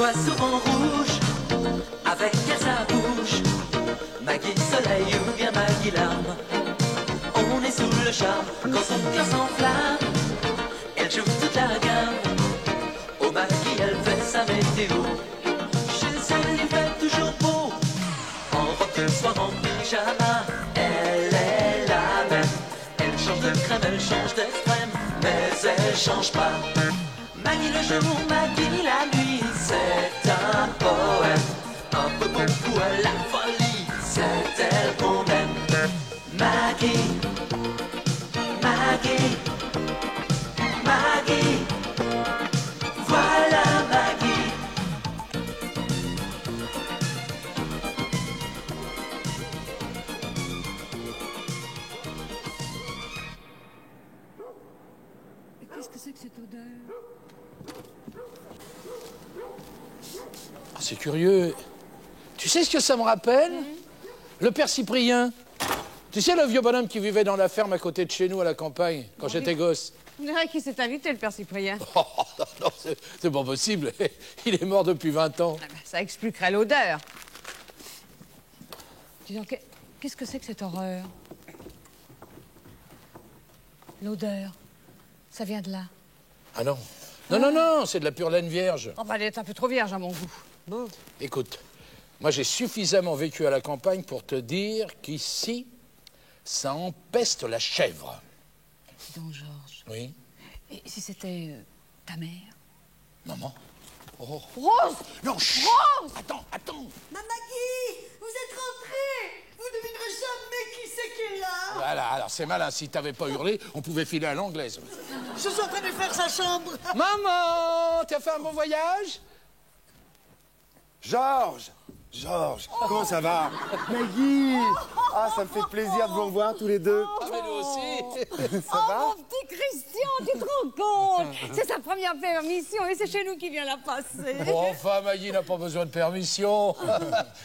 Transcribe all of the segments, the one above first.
voit souvent rouge, avec à sa bouche Maggie soleil ou bien Maggie larme. On est sous le charme quand son cœur s'enflamme. Elle joue toute la gamme. Au Maggie elle fait sa météo. Chez elle il fait toujours beau. En robe de soir, en pyjama, elle est la même. Elle change de crème, elle change d'extrême, mais elle change pas. Maggie le jour, Maggie la nuit, c'est un poème. Un peu beaucoup à la folie, c'est elle qu'on aime. Maggie, Maggie, Maggie, voilà Maggie. Qu'est-ce que c'est que cette odeur? Ah, c'est curieux. Tu sais ce que ça me rappelle? Le père Cyprien. Tu sais, le vieux bonhomme qui vivait dans la ferme à côté de chez nous, à la campagne, quand j'étais gosse. On dirait qu'il s'est invité, le père Cyprien. Oh, non, c'est pas possible. Il est mort depuis 20 ans. Ah ben, ça expliquerait l'odeur. Dis donc, qu'est-ce que c'est que cette horreur? L'odeur, ça vient de là. Ah non. Non, c'est de la pure laine vierge. Oh, bah, elle est un peu trop vierge à mon goût. Bon. Écoute, moi j'ai suffisamment vécu à la campagne pour te dire qu'ici, ça empeste la chèvre. Dis donc, Georges. Oui. Et si c'était ta mère? Maman. Oh. Rose! Non, chut. Rose! Attends. Ma Maggie, vous êtes rentrée. Vous ne devinerez jamais qui c'est qui est là. Voilà, alors c'est malin. Si t'avais pas hurlé, on pouvait filer à l'anglaise. Je suis en train de faire sa chambre. Maman, t'as fait un bon voyage? Georges, comment ça va? Maggie! Ah, ça me fait plaisir de vous revoir tous les deux. Ah, mais nous aussi. Ça va? Mon petit Christian, tu te rends compte? C'est sa première permission et c'est chez nous qu'il vient la passer. Bon, enfin, Maggie n'a pas besoin de permission.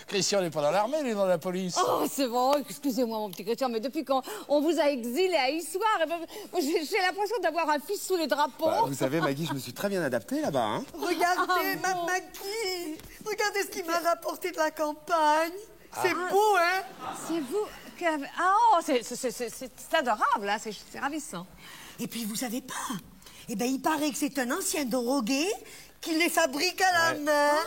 Christian n'est pas dans l'armée, il est dans la police. Oh, c'est bon, excusez-moi, mon petit Christian, mais depuis quand on vous a exilé à Issoire, eh ben, j'ai l'impression d'avoir un fils sous les drapeaux. Bah, vous savez, Maggie, je me suis très bien adapté là-bas, hein? Regardez, ma Maggie. Regardez ce qu'il m'a rapporté de la campagne. C'est beau, hein? C'est vous qui avez... Ah, oh, c'est adorable, hein? C'est ravissant. Et puis, vous savez pas? Eh bien, il paraît que c'est un ancien drogué qui les fabrique à la main.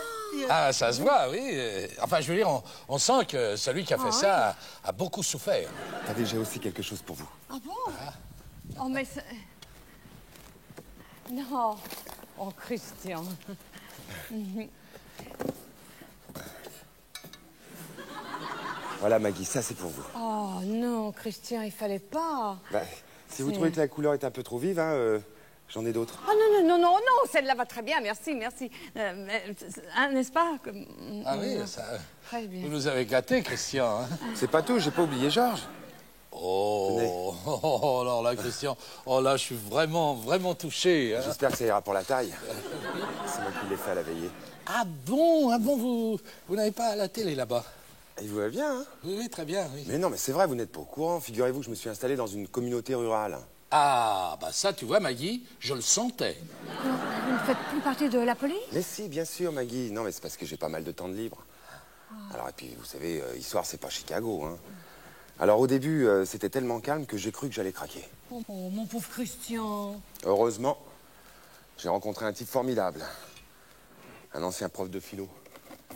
Ah, ça se voit, oui. Enfin, je veux dire, on sent que celui qui a fait ça a beaucoup souffert. Attendez, j'ai aussi quelque chose pour vous. Ah bon? Oh, mais... Non. Oh, Christian. Voilà, Maggie, ça c'est pour vous. Oh, non, Christian, il fallait pas. Bah, si vous trouvez que la couleur est un peu trop vive, hein, j'en ai d'autres. Oh, non, celle-là va très bien, merci. N'est-ce pas? Ah oui, ça... Très bien. Vous nous avez gâtés, Christian. Hein? C'est pas tout, j'ai pas oublié Georges. Alors là, Christian, oh là, je suis vraiment touché. Hein? J'espère que ça ira pour la taille. C'est moi qui l'ai fait à la veillée. Ah bon, vous n'avez pas à la télé là-bas? Il vous va bien, hein? Oui, très bien, oui. Mais non, mais c'est vrai, vous n'êtes pas au courant. Figurez-vous que je me suis installé dans une communauté rurale. Ah, bah ça, tu vois, Maggie, je le sentais. Vous ne faites plus partie de la police? Mais si, bien sûr, Maggie. Non, mais c'est parce que j'ai pas mal de temps de libre. Alors, et puis, vous savez, Issoire, c'est pas Chicago, hein. Alors, au début, c'était tellement calme que j'ai cru que j'allais craquer. Oh, mon pauvre Christian. Heureusement, j'ai rencontré un type formidable. Un ancien prof de philo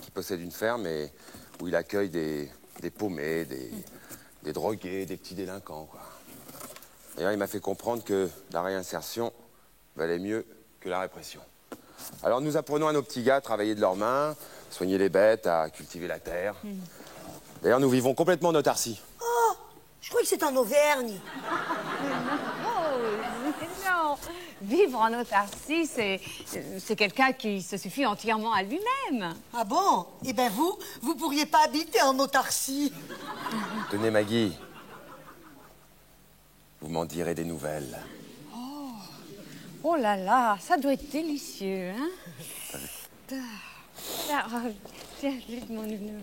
qui possède une ferme et où il accueille des paumés, des drogués, des petits délinquants, quoi. D'ailleurs, il m'a fait comprendre que la réinsertion valait mieux que la répression. Alors, nous apprenons à nos petits gars à travailler de leurs mains, soigner les bêtes, à cultiver la terre. D'ailleurs, nous vivons complètement en autarcie. Oh, je crois que c'est en Auvergne. Non, vivre en autarcie, c'est quelqu'un qui se suffit entièrement à lui-même. Ah bon? Eh bien, vous pourriez pas habiter en autarcie. Tenez, Maggie. Vous m'en direz des nouvelles. Oh là là, ça doit être délicieux, hein? Tiens, mon une.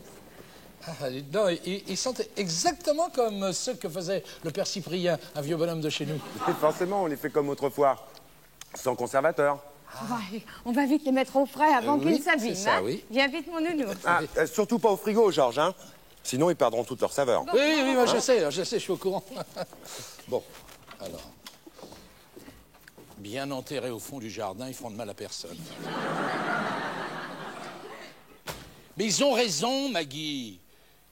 Ah, non, ils sentent exactement comme ceux que faisait le père Cyprien, un vieux bonhomme de chez nous. Et forcément, on les fait comme autrefois, sans conservateur. On va vite les mettre au frais avant oui, qu'ils s'abîment. c'est ça, hein. oui. Viens vite, mon nounou. Ah, surtout pas au frigo, Georges, hein. Sinon, ils perdront toute leur saveur. Oui, moi je sais, je suis au courant. Bon, alors. Bien enterrés au fond du jardin, ils feront de mal à personne. Mais ils ont raison, Maggie.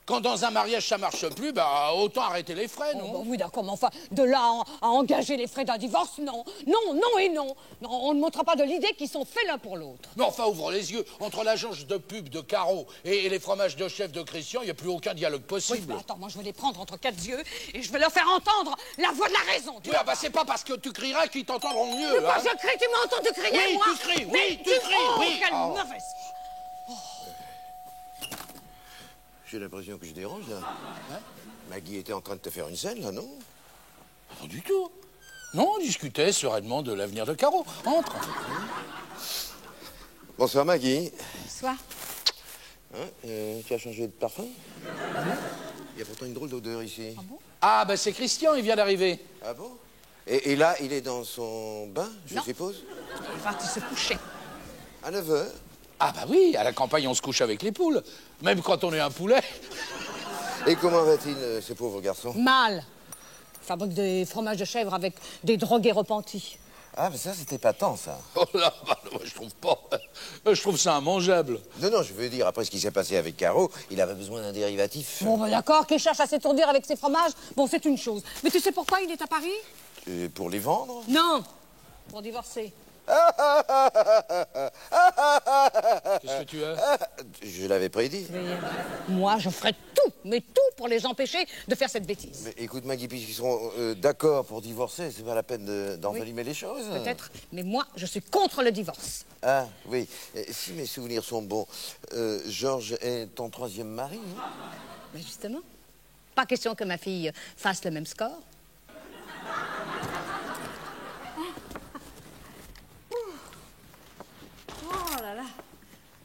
Quand dans un mariage ça marche plus, bah autant arrêter les frais, non? Bon, oui, d'accord, mais enfin, de là à engager les frais d'un divorce, non. Non, non et non. Non, on ne montrera pas de l'idée qu'ils sont faits l'un pour l'autre. Mais enfin, ouvre les yeux. Entre l'agence de pub de Caro et les fromages de chef de Christian, il n'y a plus aucun dialogue Oui, possible. mais attends, moi je vais les prendre entre quatre yeux et je vais leur faire entendre la voix de la raison. Tu Oui, ah bah c'est pas parce que tu crieras qu'ils t'entendront mieux. Mais quoi, hein. je crie, tu m'as entendu crier, Oui, moi? tu cries, oui, Mais tu cries, oh, oui. quelle Oh. mauvaise... J'ai l'impression que je dérange, là. Maggie était en train de te faire une scène, là, non? Pas du tout. Non, on discutait sereinement de l'avenir de Caro. Entre. Bonsoir, Maggie. Bonsoir. Tu as changé de parfum? Il y a pourtant une drôle d'odeur ici. Ah, bah c'est Christian, il vient d'arriver. Ah bon? Et là, il est dans son bain, je Non. suppose? Il est parti se coucher. À 9h. Ah bah oui, à la campagne, on se couche avec les poules. Même quand on est un poulet. Et comment va-t-il, ce pauvre garçon? Mal. Il fabrique des fromages de chèvre avec des drogués repentis. Ah, mais ça, c'était pas tant, ça. Oh là, bah, moi, je trouve pas. Je trouve ça immangeable. Non, je veux dire, après ce qui s'est passé avec Caro, il avait besoin d'un dérivatif. Bon, bah d'accord, qu'il cherche à s'étourdir avec ses fromages, bon, c'est une chose. Mais tu sais pourquoi il est à Paris? Pour les vendre? Non, pour divorcer. Qu'est-ce que tu as? Je l'avais prédit. Moi, je ferai tout, mais tout pour les empêcher de faire cette bêtise. Mais écoute, Maggie, puisqu'ils seront d'accord pour divorcer, c'est pas la peine d'envenimer les choses. Peut-être, mais moi, je suis contre le divorce. Ah, oui. Si mes souvenirs sont bons, Georges est ton troisième mari, non? Mais justement, pas question que ma fille fasse le même score. Oh là là,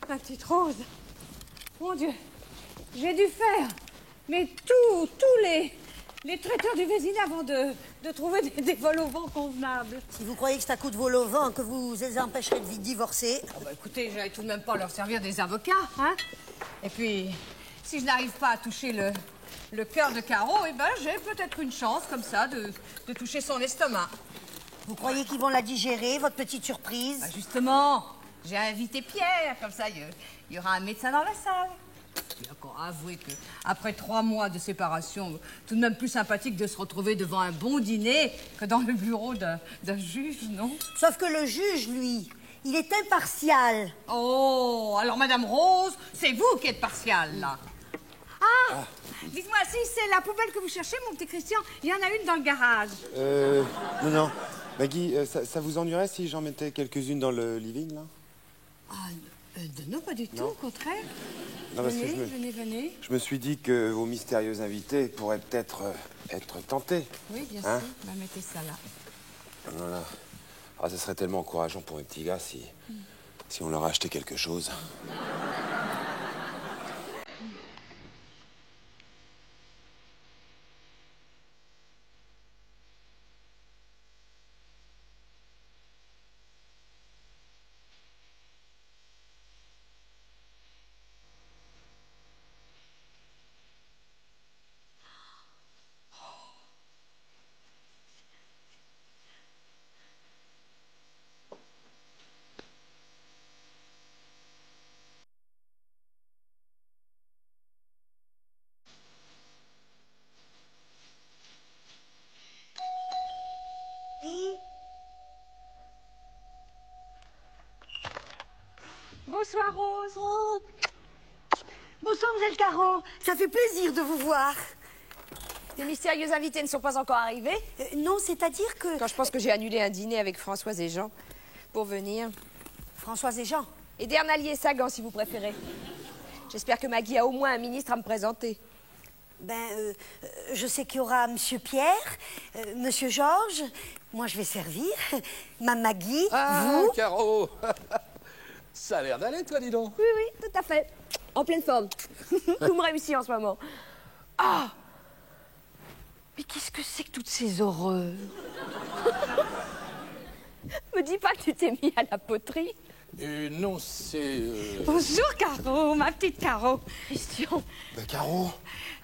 ma petite Rose. Mon Dieu, j'ai dû faire, mais tous les traiteurs du Vésinet avant de trouver des vols au vent convenables. Si vous croyez que c'est à coup de vol au vent que vous les empêcherez de divorcer, Oh bah écoutez, j'allais tout de même pas leur servir des avocats, hein. Et puis, si je n'arrive pas à toucher le cœur de Caro, eh ben j'ai peut-être une chance, comme ça, de toucher son estomac. vous croyez qu'ils vont la digérer, votre petite surprise? Bah justement, j'ai invité Pierre, comme ça, il y aura un médecin dans la salle. Il a encore avoué que, après 3 mois de séparation, tout de même plus sympathique de se retrouver devant un bon dîner que dans le bureau d'un juge, non? Sauf que le juge, lui, il est impartial. Oh, alors Madame Rose, c'est vous qui êtes partiale, là. Ah, dites-moi, si c'est la poubelle que vous cherchez, mon petit Christian, il y en a une dans le garage. Non. Maggie, ça vous ennuierait si j'en mettais quelques-unes dans le living, là? Non, pas du tout, au contraire. Non, parce que Venez. je me suis dit que vos mystérieux invités pourraient peut-être être tentés. Oui, bien Hein? sûr. Bah, mettez ça là. Voilà. Ah, ce serait tellement encourageant pour mes petits gars si on leur achetait quelque chose. Bonsoir, Rose. Oh. Bonsoir, Mademoiselle Caro. Ça fait plaisir de vous voir. Les mystérieux invités ne sont pas encore arrivés. Non, c'est-à-dire que... Quand je pense que j'ai annulé un dîner avec Françoise et Jean pour venir. Françoise et Jean. Et Dernalier et Sagan, si vous préférez. J'espère que Maggie a au moins un ministre à me présenter. Je sais qu'il y aura Monsieur Pierre, Monsieur Georges. Moi, je vais servir. Ma Maggie, vous... Caro. Ça a l'air d'aller, toi, dis donc. Oui, tout à fait. En pleine forme. Tout me réussit en ce moment. Ah! Mais qu'est-ce que c'est que toutes ces horreurs? Me dis pas que tu t'es mis à la poterie? Non, c'est... Bonjour, Caro, ma petite Caro. Christian. Ben, Caro.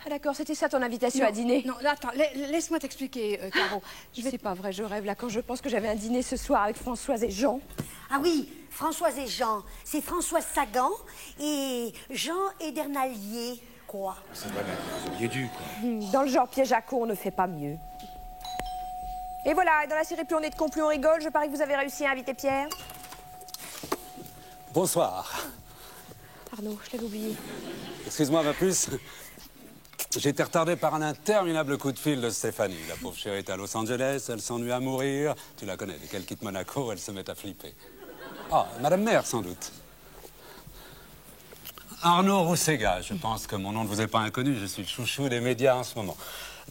Ah d'accord, c'était ça ton invitation à dîner? Non, attends, laisse-moi t'expliquer, Caro. C'est pas vrai, je rêve là quand je pense que j'avais un dîner ce soir avec Françoise et Jean. Ah oui, Françoise et Jean. C'est Françoise Sagan et Jean Edernalier. Quoi? C'est vrai, vous auriez dû, quoi. Dans le genre piège à con, on ne fait pas mieux. Et voilà, dans la série Plus on est de con, plus on rigole, je parie que vous avez réussi à inviter Pierre. Bonsoir. Arnaud, je l'avais oublié. Excuse-moi, ma puce. J'ai été retardé par un interminable coup de fil de Stéphanie. La pauvre chérie est à Los Angeles, elle s'ennuie à mourir. Tu la connais, dès qu'elle quitte Monaco, elle se met à flipper. Ah, Madame Mère, sans doute. Arnaud Roussega, je pense que mon nom ne vous est pas inconnu. Je suis le chouchou des médias en ce moment.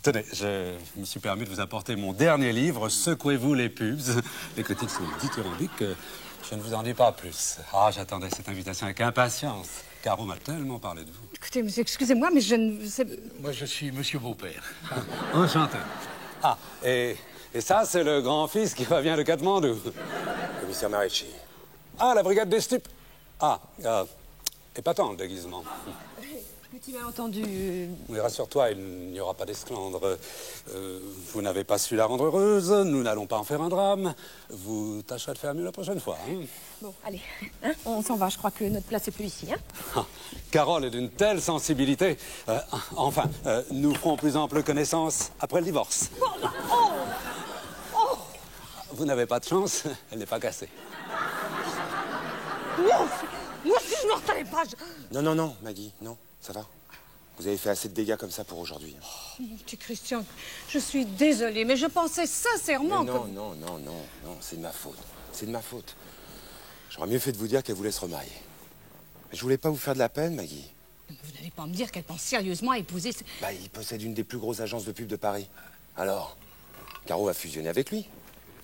Tenez, je me suis permis de vous apporter mon dernier livre, Secouez-vous les pubs. Les critiques sont dithyrambiques. Je ne vous en dis pas plus. Ah, j'attendais cette invitation avec impatience. Caro m'a tellement parlé de vous. Écoutez, monsieur, excusez-moi, mais je ne sais... Moi, je suis Monsieur Beaupère. Enchanté. Ah, et ça, c'est le grand-fils qui revient de Katmandou. Commissaire Marecci. Ah, la brigade des stupes. Ah, épatant le déguisement. Petit malentendu. Oui, rassure-toi, il n'y aura pas d'esclandre. Vous n'avez pas su la rendre heureuse, nous n'allons pas en faire un drame. Vous tâcherez de faire mieux la prochaine fois. Hein. Bon, allez, hein, on s'en va, je crois que notre place est plus ici. Hein. Ah, Carole est d'une telle sensibilité. Enfin, nous ferons plus ample connaissance après le divorce. Vous n'avez pas de chance, elle n'est pas cassée. Moi, si je ne reconnais pas... Non, Maggie, non, ça va. Vous avez fait assez de dégâts comme ça pour aujourd'hui. Oh, mon petit Christian, je suis désolée, mais je pensais sincèrement mais que... Non, c'est de ma faute. C'est de ma faute. J'aurais mieux fait de vous dire qu'elle voulait se remarier. Mais je voulais pas vous faire de la peine, Maggie. Vous n'allez pas me dire qu'elle pense sérieusement à épouser... Bah, il possède une des plus grosses agences de pub de Paris. Alors, Caro va fusionner avec lui.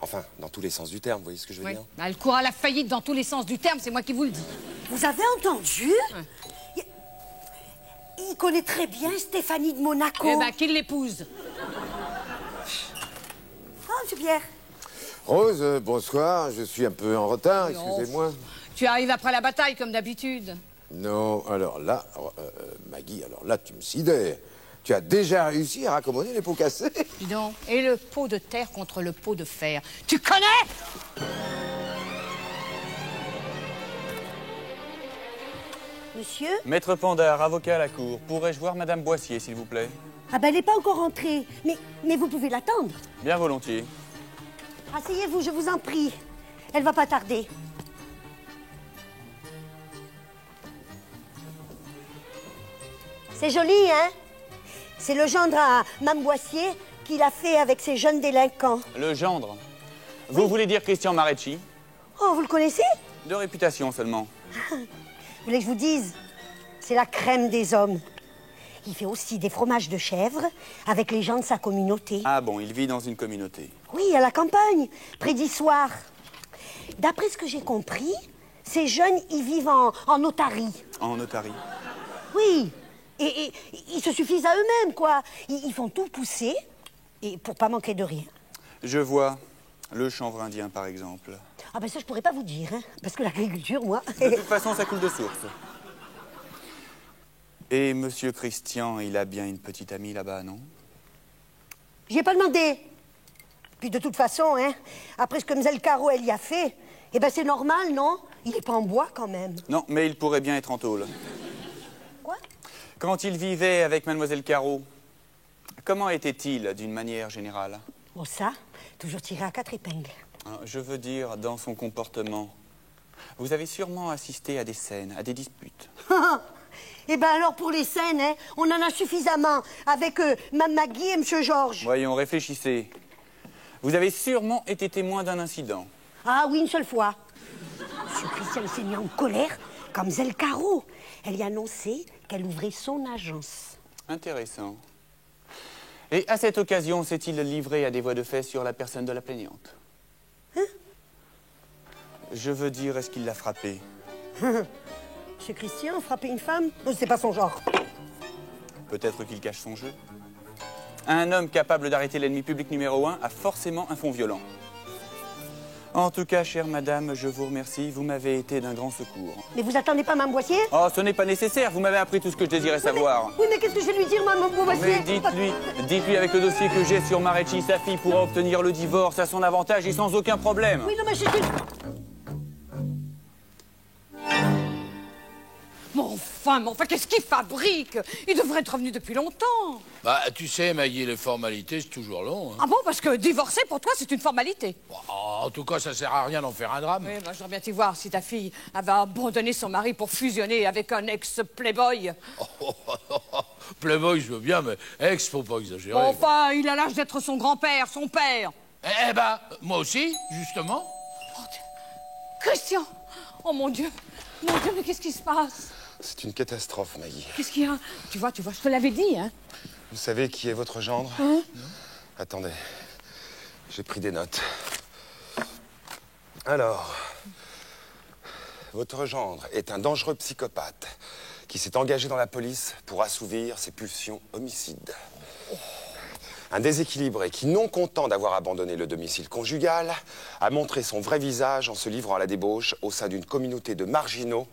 Enfin, dans tous les sens du terme, vous voyez ce que je veux dire? Elle court à la faillite dans tous les sens du terme, c'est moi qui vous le dis. Vous avez entendu? Il connaît très bien Stéphanie de Monaco. Eh ben, qu'il l'épouse. Ah, monsieur Pierre. Rose, bonsoir. Je suis un peu en retard, excusez-moi. Tu arrives après la bataille, comme d'habitude. Non, alors là, Maggie, alors là, tu me sidères. Tu as déjà réussi à raccommoder les pots cassés. Dis donc, et le pot de terre contre le pot de fer. Tu connais? Monsieur? Maître Pandard, avocat à la cour. Pourrais-je voir Madame Boissier, s'il vous plaît? Ah ben, elle n'est pas encore rentrée. Mais vous pouvez l'attendre. Bien volontiers. Asseyez-vous, je vous en prie. Elle va pas tarder. C'est joli, hein? C'est le gendre à Mme Boissier qu'il a fait avec ses jeunes délinquants. Le gendre. Vous voulez dire Christian Marecci? Oh, vous le connaissez? De réputation seulement. Vous voulez que je vous dise? C'est la crème des hommes. Il fait aussi des fromages de chèvre avec les gens de sa communauté. Ah bon, il vit dans une communauté. Oui, à la campagne, près d'Issoire. D'après ce que j'ai compris, ces jeunes, ils vivent en otarie. En otarie? Oui, et ils se suffisent à eux-mêmes, quoi. Ils font tout pousser, et pour pas manquer de rien. Je vois. Le chanvre indien, par exemple. Ah ben ça, je pourrais pas vous dire, hein, parce que l'agriculture, moi... De toute façon, ça coule de source. Et Monsieur Christian, il a bien une petite amie là-bas, non? J'y ai pas demandé. Puis de toute façon, hein, après ce que Mlle Caro, elle y a fait, eh ben c'est normal, non? Il est pas en bois, quand même. Non, mais il pourrait bien être en tôle. Quoi? Quand il vivait avec Mademoiselle Caro, comment était-il, d'une manière générale? Bon, ça, toujours tiré à 4 épingles. Je veux dire, dans son comportement. Vous avez sûrement assisté à des scènes, à des disputes. Eh ben alors, pour les scènes, hein, on en a suffisamment avec Mme Maggie et M. Georges. Voyons, réfléchissez. Vous avez sûrement été témoin d'un incident. Ah oui, une seule fois. M. Christian s'est mis en colère comme Mlle Caro. Elle y a annoncé qu'elle ouvrait son agence. Intéressant. Et à cette occasion, s'est-il livré à des voies de fait sur la personne de la plaignante? Hein? Je veux dire, est-ce qu'il l'a frappée? Monsieur Christian, frapper une femme? C'est pas son genre. Peut-être qu'il cache son jeu. Un homme capable d'arrêter l'ennemi public numéro 1 a forcément un fond violent. En tout cas, chère madame, je vous remercie. Vous m'avez été d'un grand secours. Mais vous attendez pas Mme Boissier? Oh, ce n'est pas nécessaire. Vous m'avez appris tout ce que je désirais savoir. Oui, mais qu'est-ce que je vais lui dire, Mme Boissier? Mais dites-lui avec le dossier que j'ai sur Marecci, sa fille pourra obtenir le divorce à son avantage et sans aucun problème. Oui, non, mais je... Mais enfin, qu'est-ce qu'il fabrique? Il devrait être revenu depuis longtemps. Bah, tu sais, Maggie, les formalités, c'est toujours long. Hein. Ah bon, parce que divorcer, pour toi, c'est une formalité. Bon, en tout cas, ça sert à rien d'en faire un drame. Oui, bah, j'aimerais bien t'y voir si ta fille avait abandonné son mari pour fusionner avec un ex-playboy. Playboy, je veux bien, mais ex, faut pas exagérer. Enfin, il a l'âge d'être son grand-père, son père. Eh ben, moi aussi, justement. Oh, Christian! Oh mon Dieu, mais qu'est-ce qui se passe? C'est une catastrophe, Maggie. Qu'est-ce qu'il y a? Tu vois, je te l'avais dit, hein? Vous savez qui est votre gendre? Hein? Attendez, j'ai pris des notes. Alors, votre gendre est un dangereux psychopathe qui s'est engagé dans la police pour assouvir ses pulsions homicides. Un déséquilibré qui, non content d'avoir abandonné le domicile conjugal, a montré son vrai visage en se livrant à la débauche au sein d'une communauté de marginaux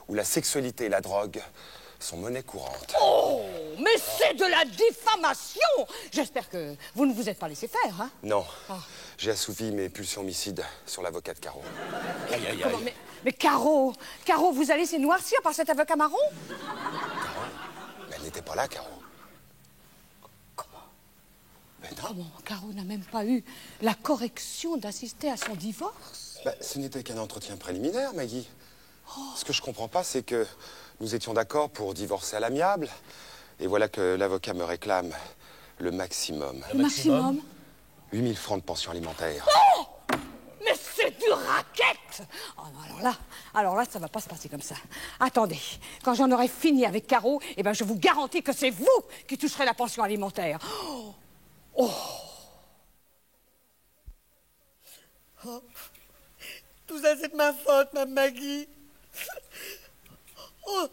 où la sexualité et la drogue sont monnaie courante. Oh, mais c'est de la diffamation! J'espère que vous ne vous êtes pas laissé faire, hein? Non, j'ai assouvi mes pulsions homicides sur l'avocat de Caro. Aïe, aïe, Comment, aïe. mais Caro, vous allez laisser noircir par cet avocat marron? Mais elle n'était pas là, Caro. Comment Caro n'a même pas eu la correction d'assister à son divorce? Bah, ce n'était qu'un entretien préliminaire, Maggie. Ce que je comprends pas, c'est que nous étions d'accord pour divorcer à l'amiable. Et voilà que l'avocat me réclame le maximum. Le maximum? 8 000 francs de pension alimentaire. Oh! Mais c'est du racket! Oh non, alors là, ça va pas se passer comme ça. Attendez, quand j'en aurai fini avec Caro, eh ben, je vous garantis que c'est vous qui toucherez la pension alimentaire. Oh! Oh. Tout ça, c'est de ma faute, ma Maggie. Oh,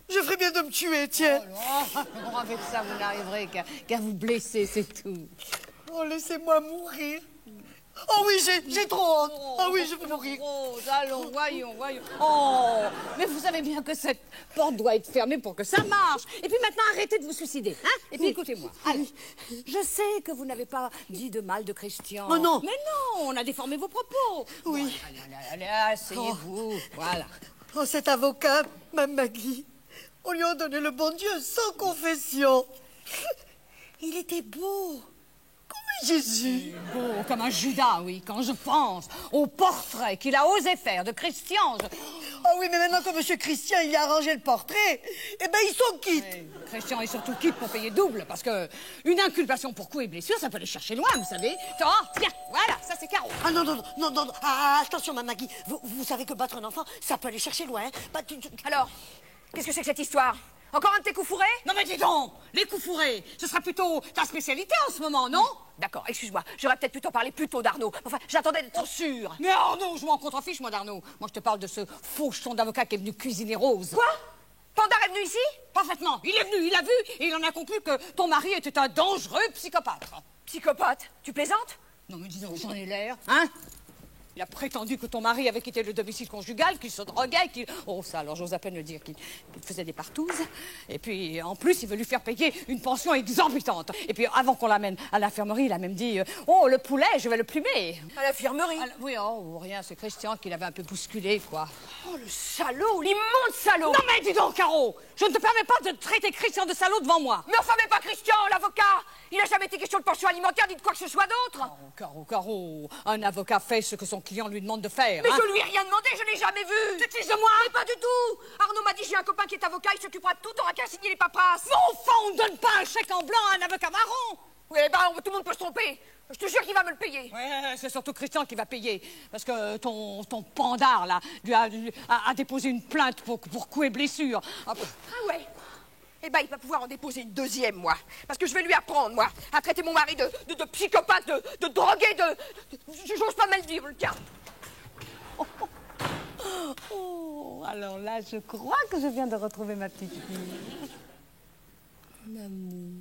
je ferais bien de me tuer, tiens. Oh, avec ça, vous n'arriverez qu'à vous blesser, c'est tout. Oh, laissez-moi mourir. Oh oui, j'ai trop honte. Oh oui, je veux mourir. Rose, allons, voyons. Oh, mais vous savez bien que cette porte doit être fermée pour que ça marche. Et puis maintenant, arrêtez de vous suicider, hein? Et puis écoutez-moi. Allez, je sais que vous n'avez pas dit de mal de Christian. Oh non. Mais non, on a déformé vos propos. Oui. Bon, allez, asseyez-vous. Voilà. Oh, cet avocat, ma Maggie, on lui a donné le bon Dieu sans confession. Il était beau. Comme Jésus. Beau comme un Judas, oui. Quand je pense au portrait qu'il a osé faire de Christian, Oh oui, mais maintenant que M. Christian, il a arrangé le portrait, eh ben, ils sont quittes. Oui, Christian est surtout quitte pour payer double, parce que une inculpation pour coups et blessures, ça peut les chercher loin, vous savez. Oh, tiens, voilà, ça c'est Caro. Ah non. Ah, attention, ma Maggie. Vous savez que battre un enfant, ça peut aller chercher loin. Hein. Bah, Alors, qu'est-ce que c'est que cette histoire? Encore un de tes coups fourrés? Non mais dis donc, les coups fourrés, ce sera plutôt ta spécialité en ce moment, non? D'accord, excuse-moi, j'aurais peut-être plutôt parlé plutôt d'Arnaud. Enfin, j'attendais d'être sûre. Mais Arnaud, je m'en contrefiche, moi, d'Arnaud. Moi, je te parle de ce faucheton d'avocat qui est venu cuisiner Rose. Quoi? Pandar est venu ici? Parfaitement, il est venu, il a vu, et il en a conclu que ton mari était un dangereux psychopathe. Psychopathe? Tu plaisantes? Non mais dis donc, j'en ai l'air, hein? Il a prétendu que ton mari avait quitté le domicile conjugal, qu'il se droguait, qu'il... Oh ça, alors j'ose à peine le dire, qu'il faisait des partouzes. Et puis, en plus, il veut lui faire payer une pension exorbitante. Et puis, avant qu'on l'amène à l'infirmerie, il a même dit « Oh, le poulet, je vais le plumer !» À l'infirmerie? Oui, oh, rien, c'est Christian qui l'avait un peu bousculé, quoi. Oh, le salaud, l'immonde salaud! Non mais dis donc, Caro, je ne te permets pas de traiter Christian de salaud devant moi. Mais enfin, mais pas Christian, l'avocat! Il n'a jamais été question de pension alimentaire, ni de quoi que ce soit d'autre! Oh, Caro, un avocat fait ce que son client lui demande de faire. Mais hein? je lui ai rien demandé, je l'ai jamais vu! Tu te fiches de moi? Mais pas du tout! Arnaud m'a dit j'ai un copain qui est avocat, il s'occupera de tout, t'auras qu'à signer les paperasses! Mais enfin, on ne donne pas un chèque en blanc à un avocat marron! Oui, ben tout le monde peut se tromper! Je te jure qu'il va me le payer! Ouais, c'est surtout Christian qui va payer. Parce que ton pandard, là, lui a déposé une plainte pour coups et blessures. Ah ouais? Eh ben, il va pouvoir en déposer une deuxième, moi. Parce que je vais lui apprendre, moi, à traiter mon mari de psychopathe, de drogué, j'ose pas mal dire, le cas. Oh, alors là, je crois que je viens de retrouver ma petite fille. L'amour.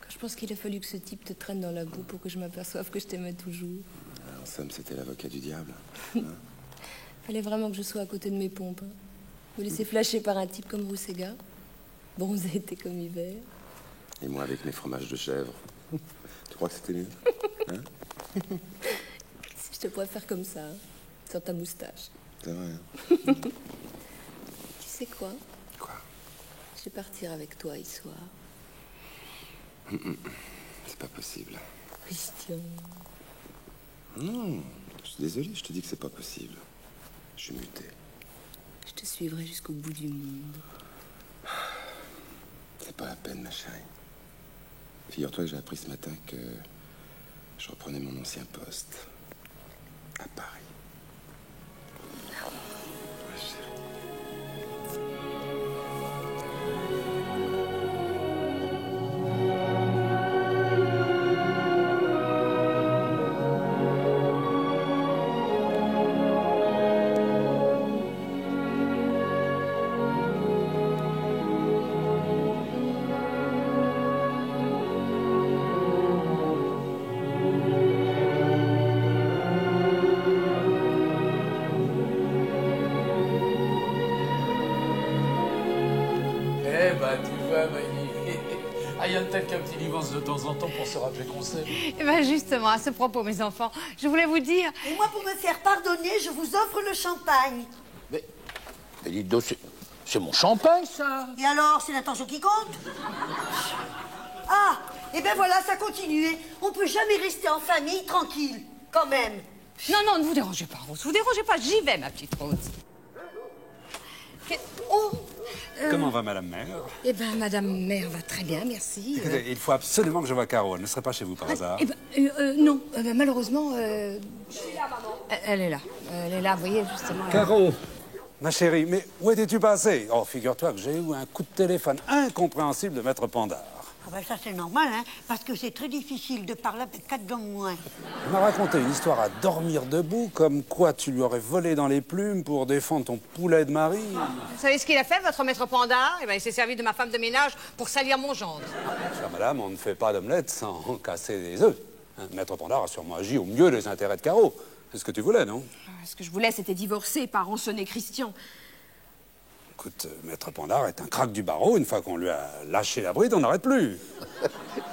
Je pense qu'il a fallu que ce type te traîne dans la boue pour que je m'aperçoive que je t'aimais toujours. En somme, c'était l'avocat du diable. Fallait vraiment que je sois à côté de mes pompes. Hein. Me laisser flasher par un type comme Roussega. Bronzé été comme hiver. Et moi avec mes fromages de chèvre. Tu crois que c'était mieux? Hein? Si je te pourrais faire comme ça, hein, sur ta moustache. C'est vrai. Tu sais quoi? Quoi? Je vais partir avec toi ce soir. C'est pas possible. Christian. Non, je suis désolé, je te dis que c'est pas possible. Je suis muté. Je te suivrai jusqu'au bout du monde. C'est pas la peine, ma chérie. Figure-toi que j'ai appris ce matin que je reprenais mon ancien poste à Paris. Ma chérie. Eh ben, tu vois, Maggie. Ah, il y a peut-être qu'un petit divorce de temps en temps pour se rappeler qu'on s'aime. Eh bien, justement, à ce propos, mes enfants, je voulais vous dire... Et moi, pour me faire pardonner, je vous offre le champagne. Mais dites donc, c'est mon champagne, ça. Et alors, c'est l'intention qui compte? Ah, et ben voilà, ça continue. On peut jamais rester en famille tranquille, quand même. Non, non, ne vous dérangez pas, Rose. Vous dérangez pas, j'y vais, ma petite Rose. Oh Comment va Madame Mère? Eh bien, Madame Mère va très bien, merci. Écoutez, il faut absolument que je voie Caro. Elle ne serait pas chez vous par hasard. Eh ben, non, malheureusement... Je suis là, maman. Elle est là. Elle est là, vous voyez, justement. Caro, ma chérie, mais où étais-tu passée? Oh, figure-toi que j'ai eu un coup de téléphone incompréhensible de Maître Pandard. Ah ben ça, c'est normal, hein, parce que c'est très difficile de parler avec 4 dents moins. Il m'a raconté une histoire à dormir debout, comme quoi tu lui aurais volé dans les plumes pour défendre ton poulet de mari. Vous savez ce qu'il a fait, votre maître Pandard? Eh bien, il s'est servi de ma femme de ménage pour salir mon gendre. Chère madame, on ne fait pas d'omelette sans casser des œufs. Hein, Maître Pandard a sûrement agi au mieux des intérêts de Caro. C'est ce que tu voulais, non? Ce que je voulais, c'était divorcer, pas rançonner Christian. Écoute, Maître Pandard est un crack du barreau. Une fois qu'on lui a lâché la bride, on n'arrête plus.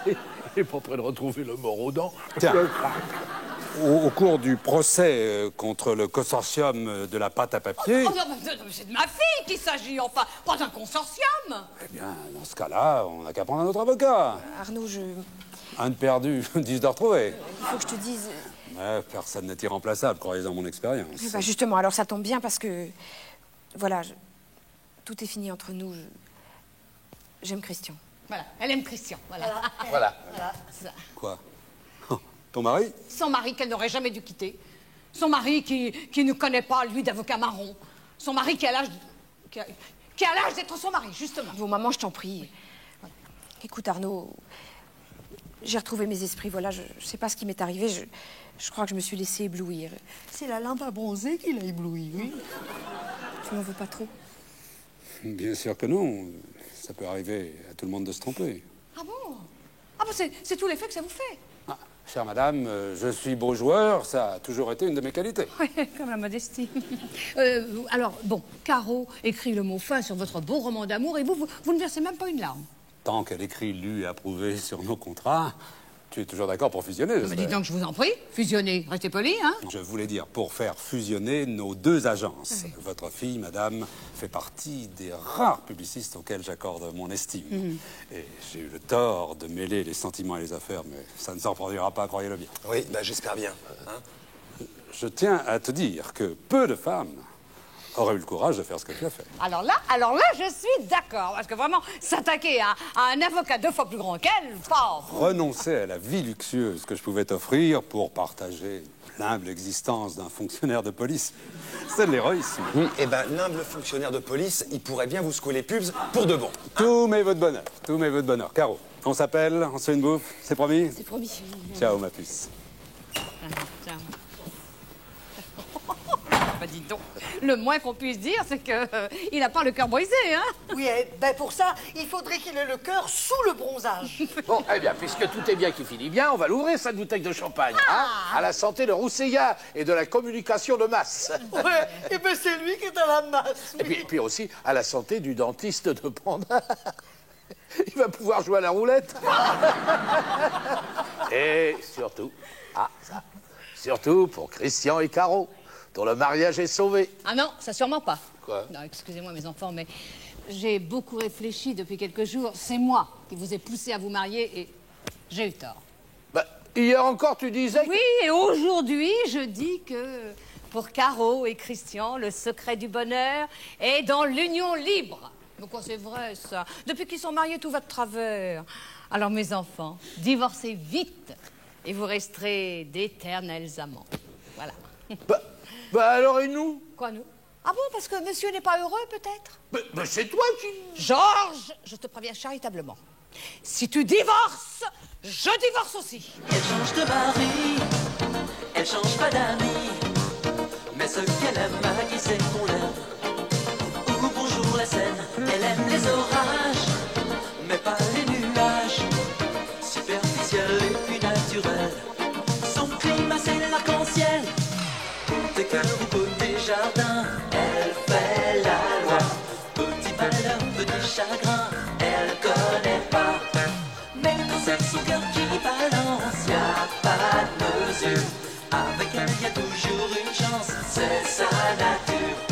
Il est pas près de retrouver le mort aux dents. Tiens, au cours du procès contre le consortium de la pâte à papier... Oh, non, c'est de ma fille qu'il s'agit, enfin, pas d'un consortium. Eh bien, dans ce cas-là, on n'a qu'à prendre un autre avocat. Arnaud, Un de perdu, 10 de retrouvé. il faut que je te dise... Ouais, personne n'est irremplaçable, croyez en mon expérience. Eh ben, justement, alors ça tombe bien parce que... Voilà, tout est fini entre nous. J'aime Christian. Voilà, elle aime Christian, voilà. Voilà. Ça. Quoi? Ton mari? Son mari qu'elle n'aurait jamais dû quitter. Son mari qui ne connaît pas, lui, d'avocat marron. Son mari qui a l'âge... Qui a l'âge d'être son mari, justement. Bon, maman, je t'en prie. Écoute, Arnaud, j'ai retrouvé mes esprits, voilà, je sais pas ce qui m'est arrivé, je crois que je me suis laissée éblouir. C'est la lampe à bronzer qui l'a ébloui, oui. Tu m'en veux pas trop? Bien sûr que non. Ça peut arriver à tout le monde de se tromper. Ah bon? Ah bon, c'est tout l'effet que ça vous fait. Ah, chère madame, je suis beau joueur, ça a toujours été une de mes qualités. Oui, comme la modestie. Alors, bon, Caro écrit le mot fin sur votre beau roman d'amour et vous ne versez même pas une larme. Tant qu'elle écrit lu et approuvé sur nos contrats, tu es toujours d'accord pour fusionner, Mais dis donc, je vous en prie, fusionnez. Restez poli, hein? Je voulais dire pour faire fusionner nos deux agences. Oui. Votre fille, madame, fait partie des rares publicistes auxquels j'accorde mon estime. Et j'ai eu le tort de mêler les sentiments et les affaires, mais ça ne s'en produira pas, croyez-le bien. Oui, bah, j'espère bien. Hein? Je tiens à te dire que peu de femmes auraient eu le courage de faire ce que tu as fait. Alors là, je suis d'accord. Parce que vraiment, s'attaquer à un avocat 2 fois plus grand qu'elle, pas... Renoncer à la vie luxueuse que je pouvais t'offrir pour partager l'humble existence d'un fonctionnaire de police, c'est de l'héroïsme. Eh ben, l'humble fonctionnaire de police, il pourrait bien vous secouer les pubs pour de bon. Tous mes vœux de bonheur, tous mes vœux de bonheur. Caro, on s'appelle, on se fait une bouffe, c'est promis? C'est promis. Ciao, ma puce. Ciao. bah dis donc, le moins qu'on puisse dire, c'est qu'il n'a pas le cœur brisé, hein. Oui, ben pour ça, il faudrait qu'il ait le cœur sous le bronzage. Bon, eh bien, puisque tout est bien qui finit bien, on va l'ouvrir, cette bouteille de champagne. Hein, à la santé de Rousseillard et de la communication de masse. Ouais, et ben c'est lui qui est à la masse. Et puis aussi à la santé du dentiste de Panda. Il va pouvoir jouer à la roulette. Et surtout, surtout pour Christian et Caro, dont le mariage est sauvé. Ah non, ça sûrement pas. Quoi? Non, excusez-moi mes enfants, mais j'ai beaucoup réfléchi depuis quelques jours. C'est moi qui vous ai poussé à vous marier et j'ai eu tort. Bah, hier encore, tu disais que... Oui, et aujourd'hui, je dis que pour Caro et Christian, le secret du bonheur est dans l'union libre. Mais quoi, c'est vrai, ça. Depuis qu'ils sont mariés, tout va de travers. Alors, mes enfants, divorcez vite et vous resterez d'éternels amants. Voilà. Bah alors, et nous? Quoi, nous? Ah bon, parce que monsieur n'est pas heureux, peut-être? Mais c'est toi qui... Georges, je te préviens charitablement. Si tu divorces, je divorce aussi. Elle change de mari, elle change pas d'amis, mais ce qu'elle aime, Maggie, c'est qu'on l'aime. Ou bonjour la Seine, elle aime les orages, mais pas les nuages. Superficiel et puis naturel, son climat c'est l'arc-en-ciel. Dès que vous côté jardin, elle fait la loi. Petit malheur, petit chagrin, elle connaît pas. Mais quand c'est son cœur qui balance, y a pas de mesure. Avec elle, y a toujours une chance, c'est sa nature.